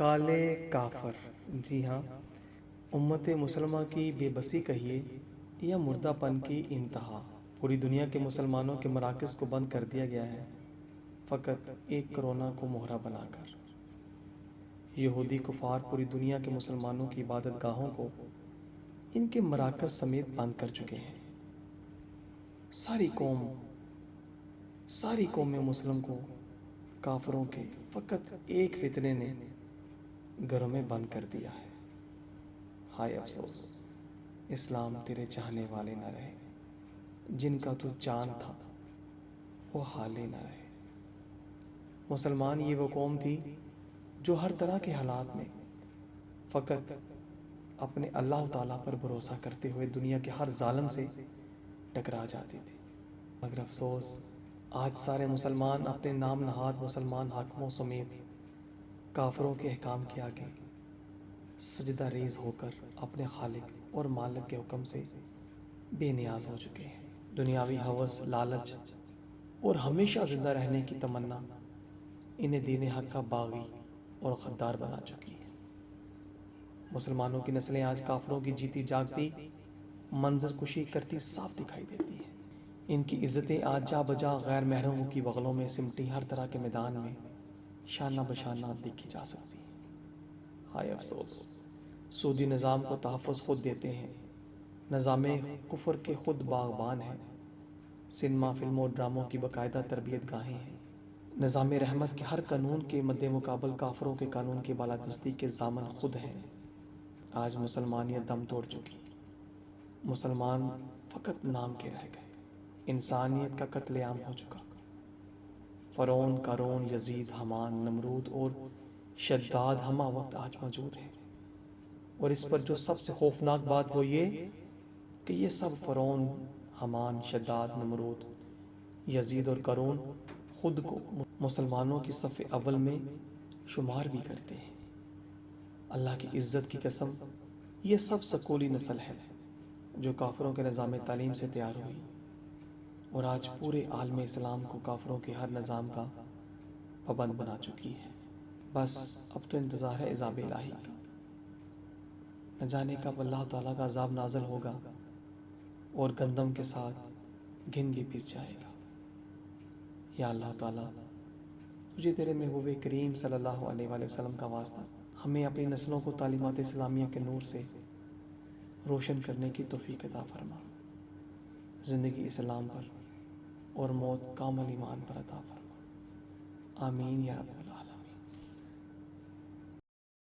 کالے کافر، جی ہاں، امت مسلمہ کی بے بسی کہیے یا مردہ پن کی انتہا۔ پوری دنیا کے مسلمانوں کے مراکز کو بند کر دیا گیا ہے، فقط ایک کرونا کو مہرہ بنا کر۔ یہودی کفار پوری دنیا کے مسلمانوں کی عبادت گاہوں کو ان کے مراکز سمیت بند کر چکے ہیں۔ ساری قوم مسلم کو کافروں کے فقط ایک فتنے نے گھروں میں بند کر دیا ہے۔ ہائے افسوس، اسلام تیرے چاہنے والے نہ رہے، جن کا تو چاند تھا وہ حالے نہ رہے۔ مسلمان یہ وہ قوم تھی جو ہر طرح کے حالات میں فقط اپنے اللہ تعالیٰ پر بھروسہ کرتے ہوئے دنیا کے ہر ظالم سے ٹکرا جاتی تھی، مگر افسوس آج سارے مسلمان اپنے نام نہاد مسلمان حاکموں سمیت کافروں کے احکام کے آگے سجدہ ریز ہو کر اپنے خالق اور مالک کے حکم سے بے نیاز ہو چکے ہیں۔ دنیاوی ہوس، لالچ اور ہمیشہ زندہ رہنے کی تمنا انہیں دین حق کا باغی اور غدار بنا چکی ہے۔ مسلمانوں کی نسلیں آج کافروں کی جیتی جاگتی منظر کشی کرتی صاف دکھائی دیتی ہیں۔ ان کی عزتیں آج جا بجا غیر محرموں کی بغلوں میں سمٹی ہر طرح کے میدان میں شانہ بشانہ دیکھی جا سکتی ہیں۔ ہائے افسوس، سودی نظام کو تحفظ خود دیتے ہیں، نظام کفر کے خود باغبان ہیں، سینما، فلموں اور ڈراموں کی باقاعدہ تربیت گاہیں ہیں، نظام رحمت کے ہر قانون کے مد مقابل کافروں کے قانون کی بالادستی کے ضامن خود ہیں۔ آج مسلمانیت دم توڑ چکی، مسلمان فقط نام کے رہ گئے، انسانیت کا قتل عام ہو چکا۔ فرعون، قارون، یزید، حامان، نمرود اور شداد ہمہ وقت آج موجود ہیں، اور اس پر جو سب سے خوفناک بات وہ یہ کہ یہ سب فرعون، حامان، شداد، نمرود، یزید اور قارون خود کو مسلمانوں کی صف اول میں شمار بھی کرتے ہیں۔ اللہ کی عزت کی قسم، یہ سب سکولی نسل ہے جو کافروں کے نظام تعلیم سے تیار ہوئی اور آج پورے عالم اسلام کو کافروں کے ہر نظام کا پابند بنا چکی ہے۔ بس اب تو انتظار ہے عذاب الہی کا، نہ جانے کب اللہ تعالیٰ کا عذاب نازل ہوگا اور گندم کے ساتھ گھن بھی پس جائے گا۔ یا اللہ تعالیٰ، تجھے تیرے محبوب کریم صلی اللہ علیہ وآلہ وسلم کا واسطہ، ہمیں اپنی نسلوں کو تعلیمات اسلامیہ کے نور سے روشن کرنے کی توفیق عطا فرما، زندگی اسلام پر اور موت کامل ایمان پر عطا فرما۔ آمین یا رب العالمین۔